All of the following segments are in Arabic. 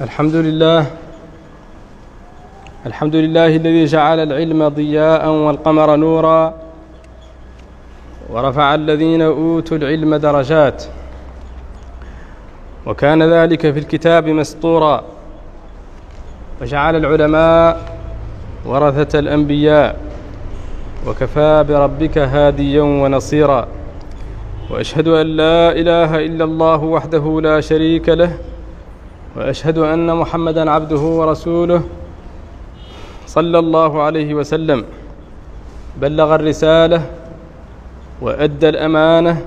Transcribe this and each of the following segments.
الحمد لله الذي جعل العلم ضياء والقمر نورا، ورفع الذين أوتوا العلم درجات، وكان ذلك في الكتاب مسطورا، وجعل العلماء ورثة الأنبياء، وكفى بربك هاديا ونصيرا. وأشهد أن لا إله إلا الله وحده لا شريك له، وأشهد أن محمدًا عبده ورسوله صلى الله عليه وسلم، بلغ الرسالة وأدى الأمانة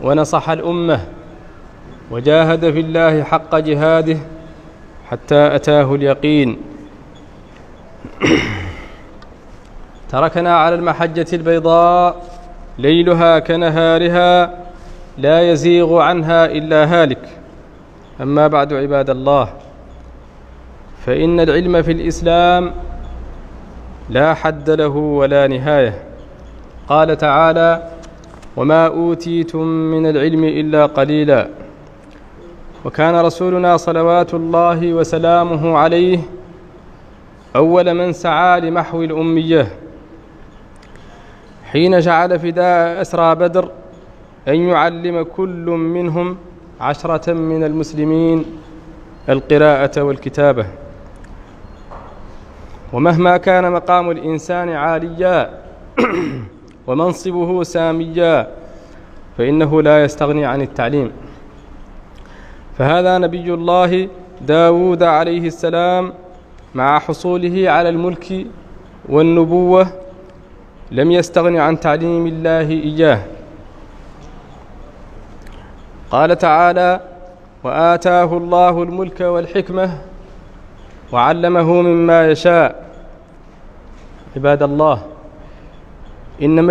ونصح الأمة، وجاهد في الله حق جهاده حتى أتاه اليقين. تركنا على المحجة البيضاء ليلها كنهارها لا يزيغ عنها إلا هالك. أما بعد، عباد الله، فإن العلم في الإسلام لا حد له ولا نهاية. قال تعالى: وما أوتيتم من العلم إلا قليلا. وكان رسولنا صلوات الله وسلامه عليه أول من سعى لمحو الأمية، حين جعل فداء أسرى بدر أن يعلم كل منهم 10 من المسلمين القراءة والكتابة. ومهما كان مقام الإنسان عاليا ومنصبه ساميا، فإنه لا يستغني عن التعليم. فهذا نبي الله داود عليه السلام مع حصوله على الملك والنبوة لم يستغن عن تعليم الله إياه. قال تعالى: وآتاه الله الملك والحكمة وعلمه مما يشاء. عباد الله، إن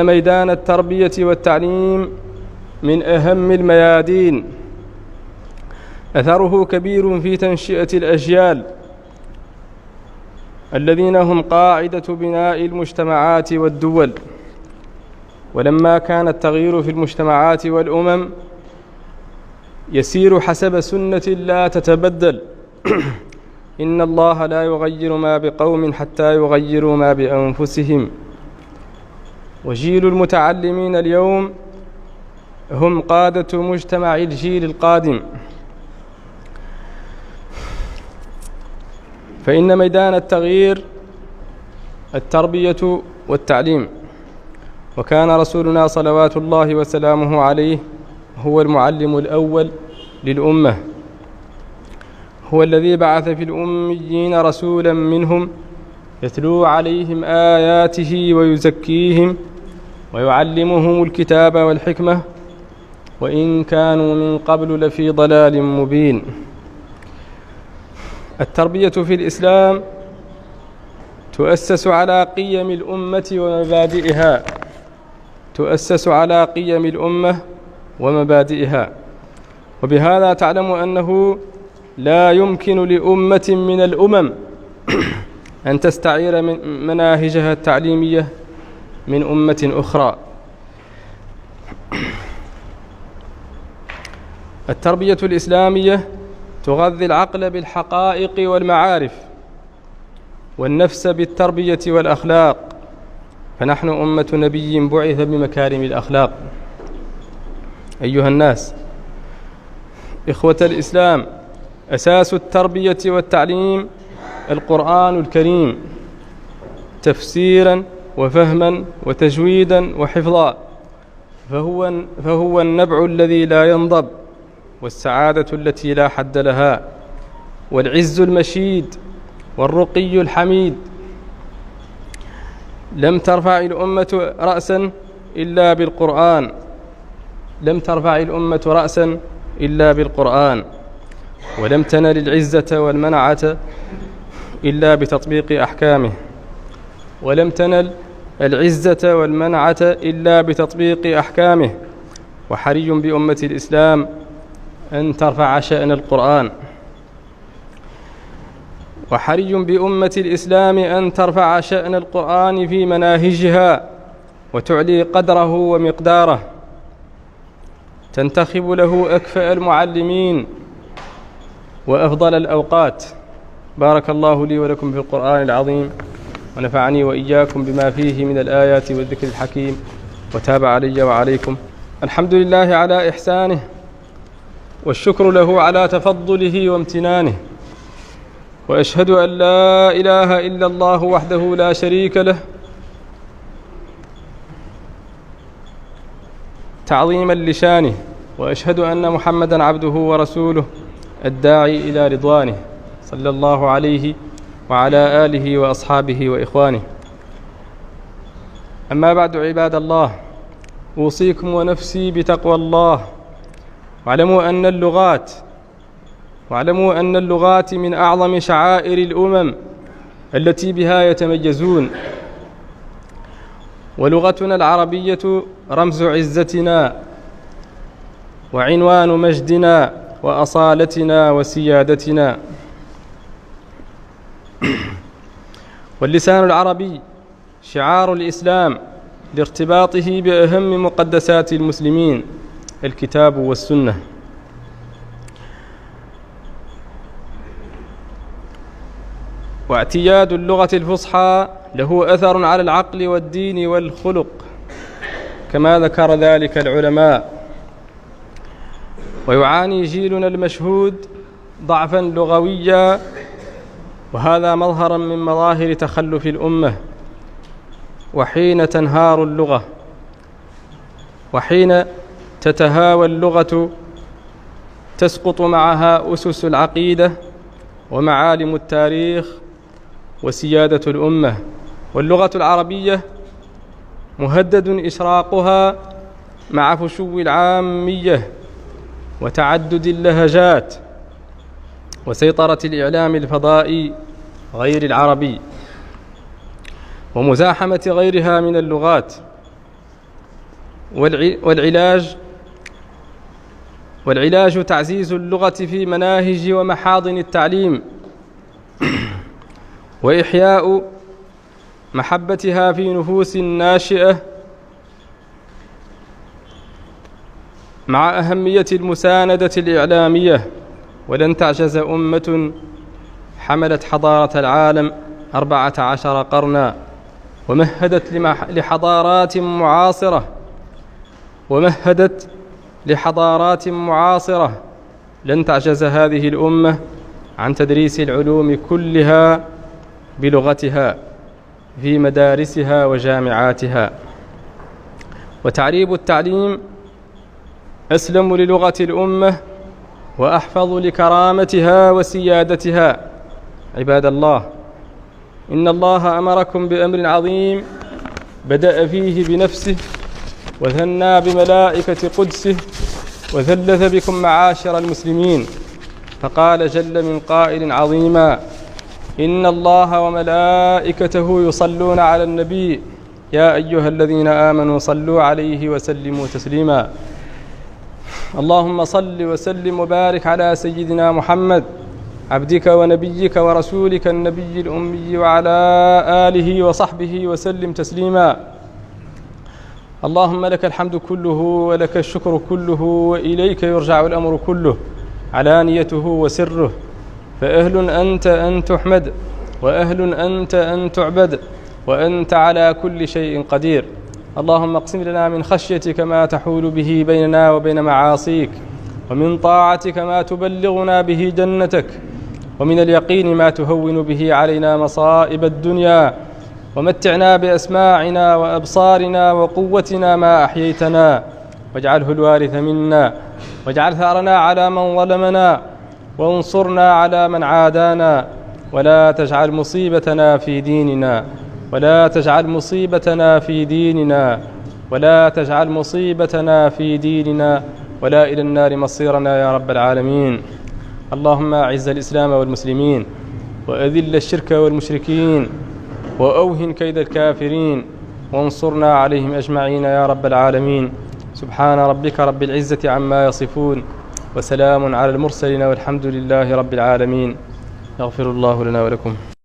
ميدان التربية والتعليم من أهم الميادين، أثره كبير في تنشئة الأجيال الذين هم قاعدة بناء المجتمعات والدول. ولما كان التغيير في المجتمعات والأمم يسير حسب سنة لا تتبدل إن الله لا يغير ما بقوم حتى يغيروا ما بأنفسهم. وجيل المتعلمين اليوم هم قادة مجتمع الجيل القادم. فإن ميدان التغيير التربية والتعليم، وكان رسولنا صلوات الله وسلامه عليه هو المعلم الأول للأمة، هو الذي بعث في الأميين رسولا منهم يتلو عليهم آياته ويزكيهم ويعلمهم الكتاب والحكمة، وإن كانوا من قبل لفي ضلال مبين. التربية في الإسلام تؤسس على قيم الأمة ومبادئها، وبهذا تعلم أنه لا يمكن لأمة من الأمم أن تستعير من مناهجها التعليمية من أمة أخرى. التربية الإسلامية تغذي العقل بالحقائق والمعارف، والنفس بالتربية والأخلاق، فنحن أمة نبي بعث بمكارم الأخلاق. أيها الناس، إخوة الإسلام، أساس التربية والتعليم القرآن الكريم، تفسيرا وفهما وتجويدا وحفظا، فهو النبع الذي لا ينضب، والسعادة التي لا حد لها، والعز المشيد، والرقي الحميد. لم ترفع الأمة رأسا إلا بالقرآن، ولم تنل العزة والمنعة إلا بتطبيق أحكامه. وحري بأمة الإسلام أن ترفع شأن القرآن، في مناهجها وتعلي قدره ومقداره. تنتخب له أكفأ المعلمين وأفضل الأوقات. بارك الله لي ولكم في القرآن العظيم، ونفعني وإياكم بما فيه من الآيات والذكر الحكيم، وتاب علي وعليكم. الحمد لله على إحسانه، والشكر له على تفضله وامتنانه، وأشهد أن لا إله إلا الله وحده لا شريك له تعظيما لشانه، وأشهد أن محمدا عبده ورسوله الداعي إلى رضوانه، صلى الله عليه وعلى آله وأصحابه وإخوانه. أما بعد، عباد الله، أوصيكم ونفسي بتقوى الله. واعلموا أن اللغات من أعظم شعائر الأمم التي بها يتميزون، ولغتنا العربية رمز عزتنا وعنوان مجدنا وأصالتنا وسيادتنا. واللسان العربي شعار الإسلام لارتباطه بأهم مقدسات المسلمين، الكتاب والسنة. واعتياد اللغة الفصحى له أثر على العقل والدين والخلق، كما ذكر ذلك العلماء. ويعاني جيلنا المشهود ضعفا لغويا، وهذا مظهرا من مظاهر تخلف الأمة. وحين تنهار اللغة، وحين تتهاوى اللغة، تسقط معها أسس العقيدة ومعالم التاريخ وسيادة الأمة. واللغة العربية مهدد إشراقها مع فشو العامية وتعدد اللهجات وسيطرة الإعلام الفضائي غير العربي ومزاحمة غيرها من اللغات. والعلاج تعزيز اللغة في مناهج ومحاضن التعليم، وإحياء محبتها في نفوس الناشئة، مع أهمية المساندة الإعلامية. ولن تعجز أمة حملت حضارة العالم 14 قرنا، ومهدت لحضارات معاصرة، لن تعجز هذه الأمة عن تدريس العلوم كلها بلغتها في مدارسها وجامعاتها. وتعريب التعليم أسلم للغة الأمة وأحفظ لكرامتها وسيادتها. عباد الله، إن الله أمركم بأمر عظيم بدأ فيه بنفسه، وثنى بملائكة قدسه، وثلث بكم معاشر المسلمين، فقال جل من قائل عظيما: إن الله وملائكته يصلون على النبي يا أيها الذين آمنوا صلوا عليه وسلموا تسليما. اللهم صل وسلم وبارك على سيدنا محمد عبدك ونبيك ورسولك النبي الأمي، وعلى آله وصحبه وسلم تسليما. اللهم لك الحمد كله ولك الشكر كله، وإليك يرجع الأمر كله، علانيته وسره. فأهل أنت أن تحمد، وأهل أنت أن تعبد، وأنت على كل شيء قدير. اللهم اقسم لنا من خشيتك ما تحول به بيننا وبين معاصيك، ومن طاعتك ما تبلغنا به جنتك، ومن اليقين ما تهون به علينا مصائب الدنيا. ومتعنا بأسماعنا وأبصارنا وقوتنا ما أحييتنا، واجعله الوارث منا، واجعل ثأرنا على من ظلمنا، وانصرنا على من عادانا، ولا تجعل مصيبتنا في ديننا، ولا تجعل مصيبتنا في ديننا، ولا تجعل مصيبتنا في ديننا، ولا إلى النار مصيرنا يا رب العالمين. اللهم أعز الإسلام والمسلمين، وأذل الشرك والمشركين، وأوهن كيد الكافرين، وانصرنا عليهم أجمعين يا رب العالمين. سبحان ربك رب العزة عما يصفون، وسلام على المرسلين، والحمد لله رب العالمين. يغفر الله لنا ولكم.